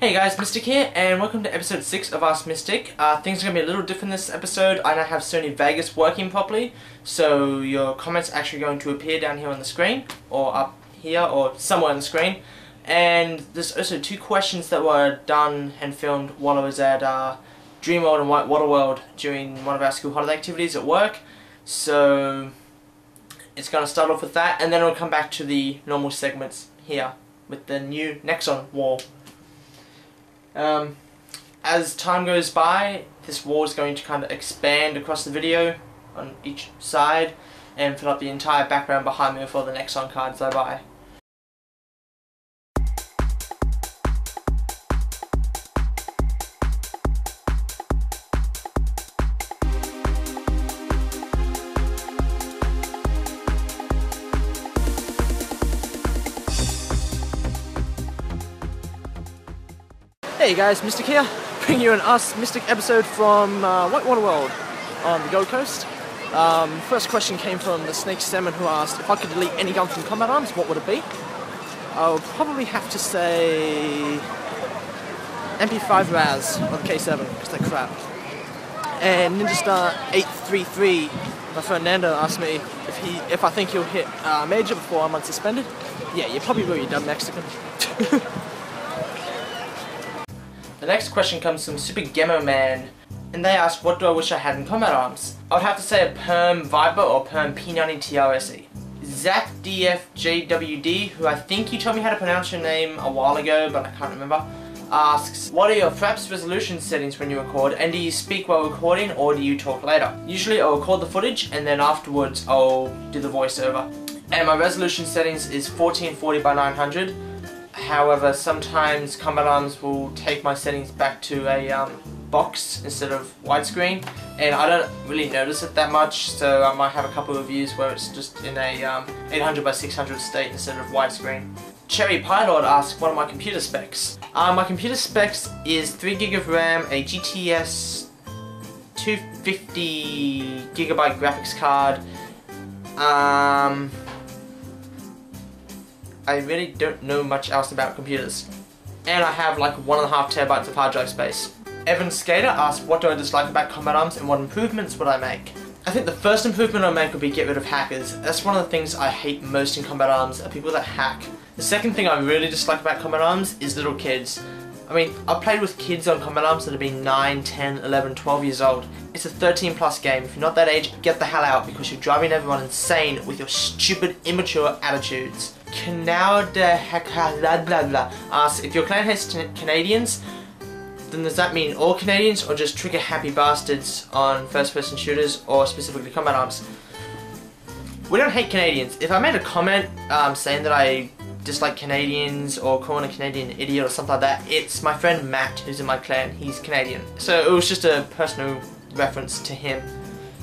Hey guys, Mystic here, and welcome to episode 6 of Ask Mystic. Things are going to be a little different this episode. I now have Sony Vegas working properly, so your comments are actually going to appear down here on the screen, or up here, or somewhere on the screen. And there's also 2 questions that were done and filmed while I was at Dreamworld and Whitewater World during one of our school holiday activities at work. So it's going to start off with that, and then it'll come back to the normal segments here with the new Nexon wall. As time goes by, this wall is going to kind of expand across the video on each side and fill up the entire background behind me with all the Nexon cards I buy. Hey guys, Mystic here, bringing you an Ask Mystic episode from Whitewater World on the Gold Coast. First question came from the Snake Salmon, who asked if I could delete any gun from Combat Arms, what would it be? I would probably have to say MP5 Raz or the K7, because they're crap. And Ninja Star 833, my friend Nando asked me if I think he'll hit Major before I'm unsuspended. Yeah, you probably will, you dumb Mexican. The next question comes from Super Gemo Man, and they ask, what do I wish I had in Combat Arms? I would have to say a Perm Viper or Perm P90 TRSE. Zach DFJWD, who I think you told me how to pronounce your name a while ago, but I can't remember, asks, what are your fraps resolution settings when you record, and do you speak while recording or do you talk later? Usually I'll record the footage and then afterwards I'll do the voiceover. And my resolution settings is 1440 by 900. However, sometimes Combat Arms will take my settings back to a box instead of widescreen, and I don't really notice it that much, so I might have a couple of reviews where it's just in a 800 by 600 state instead of widescreen. Cherry Pilot asks, what are my computer specs? My computer specs is 3 gig of RAM, a GTS 250 gigabyte graphics card. I really don't know much else about computers. And I have like 1.5 terabytes of hard drive space. Evan Skater asked, what do I dislike about Combat Arms and what improvements would I make? I think the first improvement I'd make would be get rid of hackers. That's one of the things I hate most in Combat Arms, are people that hack. The second thing I really dislike about Combat Arms is little kids. I mean, I've played with kids on Combat Arms that have been 9, 10, 11, 12 years old. It's a 13 plus game. If you're not that age, get the hell out because you're driving everyone insane with your stupid, immature attitudes. Canal de Hekadadla asks, if your clan hates Canadians, then does that mean all Canadians or just trigger happy bastards on first person shooters or specifically Combat Arms? We don't hate Canadians. If I made a comment saying that I dislike Canadians or calling a Canadian an idiot or something like that, it's my friend Matt who's in my clan. He's Canadian. So it was just a personal reference to him.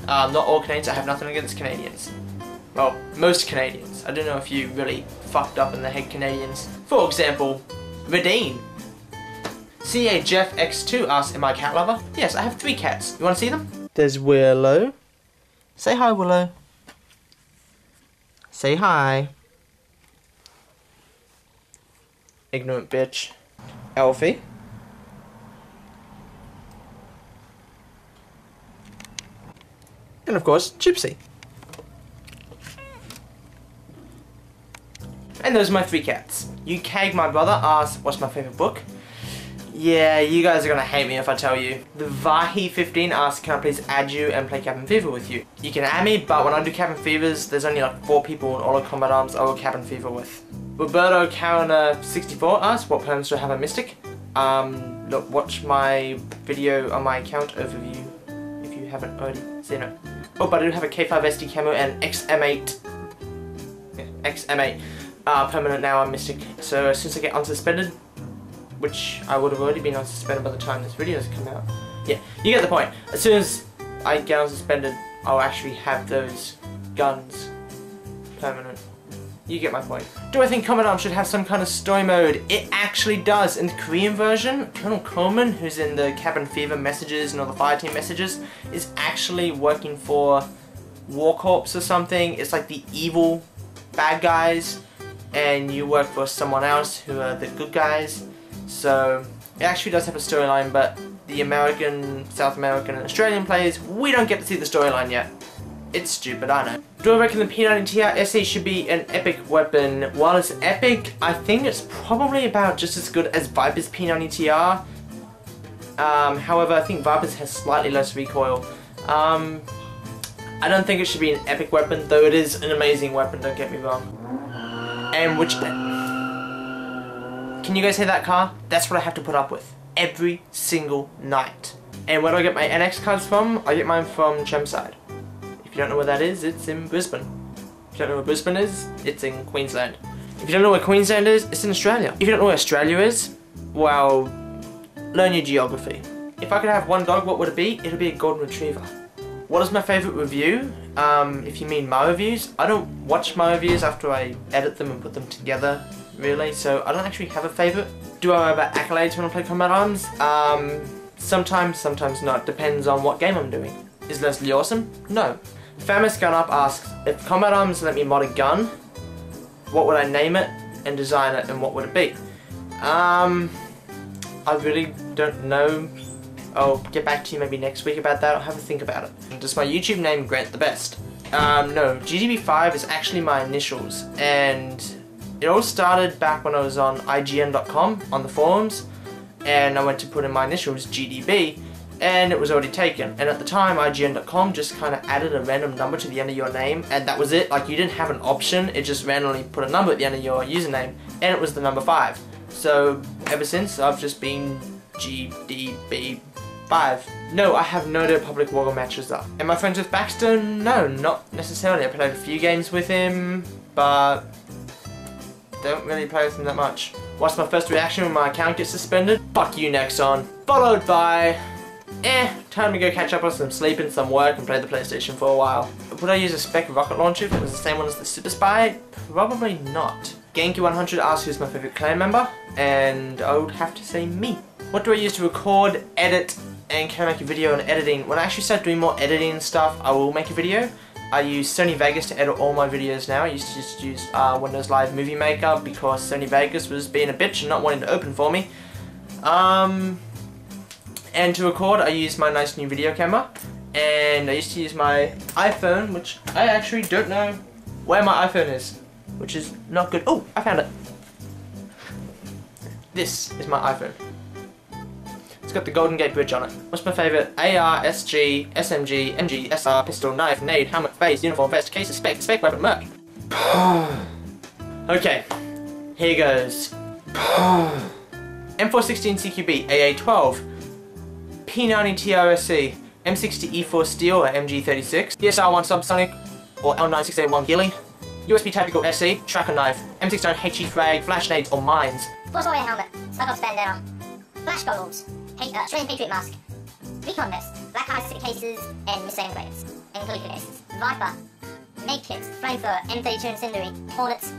Not all Canadians. I have nothing against Canadians. Well, most Canadians. I don't know if you really fucked up and they hate Canadians. For example, Radine. CA Jeff X2 asks, am I a cat lover? Yes, I have 3 cats. You want to see them? There's Willow. Say hi, Willow. Say hi. Ignorant bitch. Elfie. And of course, Gypsy. And those are my 3 cats. UK, my brother, asks, what's my favourite book? Yeah, you guys are gonna hate me if I tell you. The Vahi15 asks, can I please add you and play Cabin Fever with you? You can add me, but when I do Cabin Fevers, there's only like 4 people in all of Combat Arms I will Cabin Fever with. Roberto Carona64 asks, what perms do I have at Mystic? Look, watch my video on my account overview if you haven't already seen it. Oh, but I do have a K5 SD camo and XM8. Yeah, XM8 permanent now on Mystic. So as soon as I get unsuspended, which I would have already been unsuspended by the time this video has come out. Yeah, you get the point. As soon as I get unsuspended, I'll actually have those guns permanent. You get my point. Do I think Combat Arms should have some kind of story mode? It actually does. In the Korean version, Colonel Coleman, who's in the Cabin Fever messages and all the Fireteam messages, is actually working for War Corps or something. It's like the evil bad guys, and you work for someone else who are the good guys. So It actually does have a storyline, but the American, South American, and Australian players, we don't get to see the storyline yet. It's stupid, I know. Do I reckon the P90TR SE should be an epic weapon? While it's epic, I think it's probably about just as good as Viper's P90TR. However, I think Viper's has slightly less recoil. I don't think it should be an epic weapon, though it is an amazing weapon, don't get me wrong. And which... Can you guys hear that car? That's what I have to put up with every single night. And where do I get my NX cards from? I get mine from Chermside. If you don't know where that is, it's in Brisbane. If you don't know where Brisbane is, it's in Queensland. If you don't know where Queensland is, it's in Australia. If you don't know where Australia is, well, learn your geography. If I could have one dog, what would it be? It would be a golden retriever. What is my favourite review? If you mean my reviews, I don't watch my reviews after I edit them and put them together, really, so I don't actually have a favourite. Do I have accolades when I play Combat Arms? Sometimes, sometimes not. Depends on what game I'm doing. Is Leslie awesome? No. Famous Gun Up asks, if Combat Arms let me mod a gun, what would I name it and design it, and what would it be? I really don't know. I'll get back to you maybe next week about that. I'll have a think about it. Does my YouTube name grant the best? No. GDB5 is actually my initials, and it all started back when I was on IGN.com on the forums, and I went to put in my initials, GDB, and it was already taken. And at the time, IGN.com just kind of added a random number to the end of your name, and that was it. Like, you didn't have an option, it just randomly put a number at the end of your username, and it was the number 5. So, ever since, I've just been GDB5. No, I have no idea public war matches up. Am I friends with Baxter? No, not necessarily. I played a few games with him, but don't really play with him that much. What's my first reaction when my account gets suspended? Fuck you, Nexon. Followed by, time to go catch up on some sleep and some work and play the PlayStation for a while. Would I use a spec rocket launcher if it was the same one as the Super Spy? Probably not. Genki100 asks who's my favourite clan member, and I would have to say me. What do I use to record, edit, and can I make a video on editing? When I actually start doing more editing and stuff, I will make a video. I use Sony Vegas to edit all my videos now. I used to just use Windows Live Movie Maker because Sony Vegas was being a bitch and not wanting to open for me. And to record, I use my nice new video camera. And I used to use my iPhone, which I actually don't know where my iPhone is, which is not good. Oh, I found it. This is my iPhone. It's got the Golden Gate Bridge on it. What's my favourite? AR, SG, SMG, MG, SR, pistol, knife, nade, helmet, face, uniform, vest, case, spec, weapon, merc. Okay, here goes. M416 CQB, AA12, P90 TRSC, M60 E4 Steel or MG36, DSR1 Subsonic or L96A1 Gilly, USB Tactical SE, tracker knife, M69 HE frag, flash nades or mines. Force Warrior helmet, Cyclops bandana, flash goggles, Australian Patriot mask, recon vest, black high cases, and Myst-N crates, and Gallipoli cases, Viper, Meg kit, flamethrower, M32 incendiary, Hornets,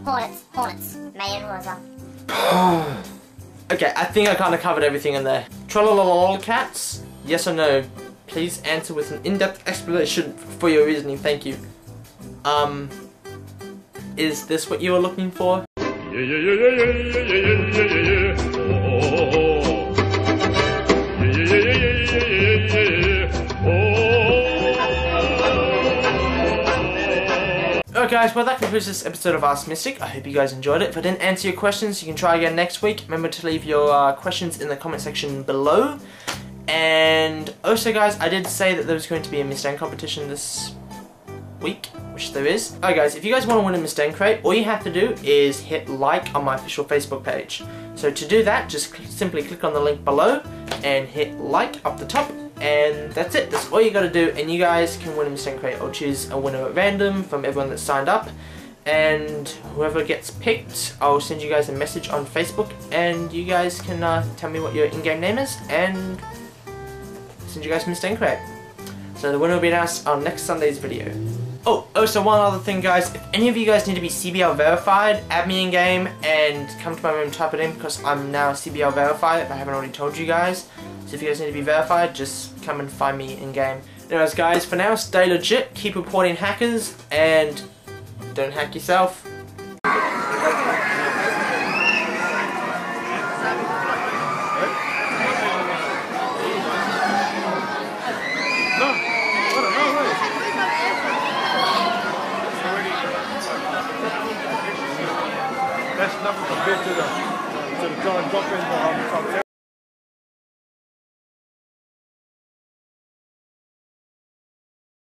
Mayan Rosa. Okay, I think I kind of covered everything in there. Trollololol cats? Yes or no? Please answer with an in-depth explanation for your reasoning, thank you. Is this what you were looking for? Alright guys, well that concludes this episode of Ask Mystic. I hope you guys enjoyed it. If I didn't answer your questions, you can try again next week. Remember to leave your questions in the comment section below. And also guys, I did say that there was going to be a Myst-N competition this week, which there is. Alright guys, if you guys want to win a Myst-N crate, all you have to do is hit like on my official Facebook page. So to do that, just simply click on the link below and hit like up the top. And that's it, that's all you gotta do, and you guys can win a Myst-N crate. I'll choose a winner at random from everyone that signed up, and whoever gets picked, I'll send you guys a message on Facebook, and you guys can tell me what your in-game name is, and send you guys a Myst-N crate. So the winner will be announced on next Sunday's video. Oh, also one other thing guys, if any of you guys need to be CBL verified, add me in game and come to my room and type it in, because I'm now CBL verified if I haven't already told you guys. So if you guys need to be verified, just come and find me in game. Anyways guys, for now stay legit, keep reporting hackers, and don't hack yourself. That's nothing compared to the current drop in top 10.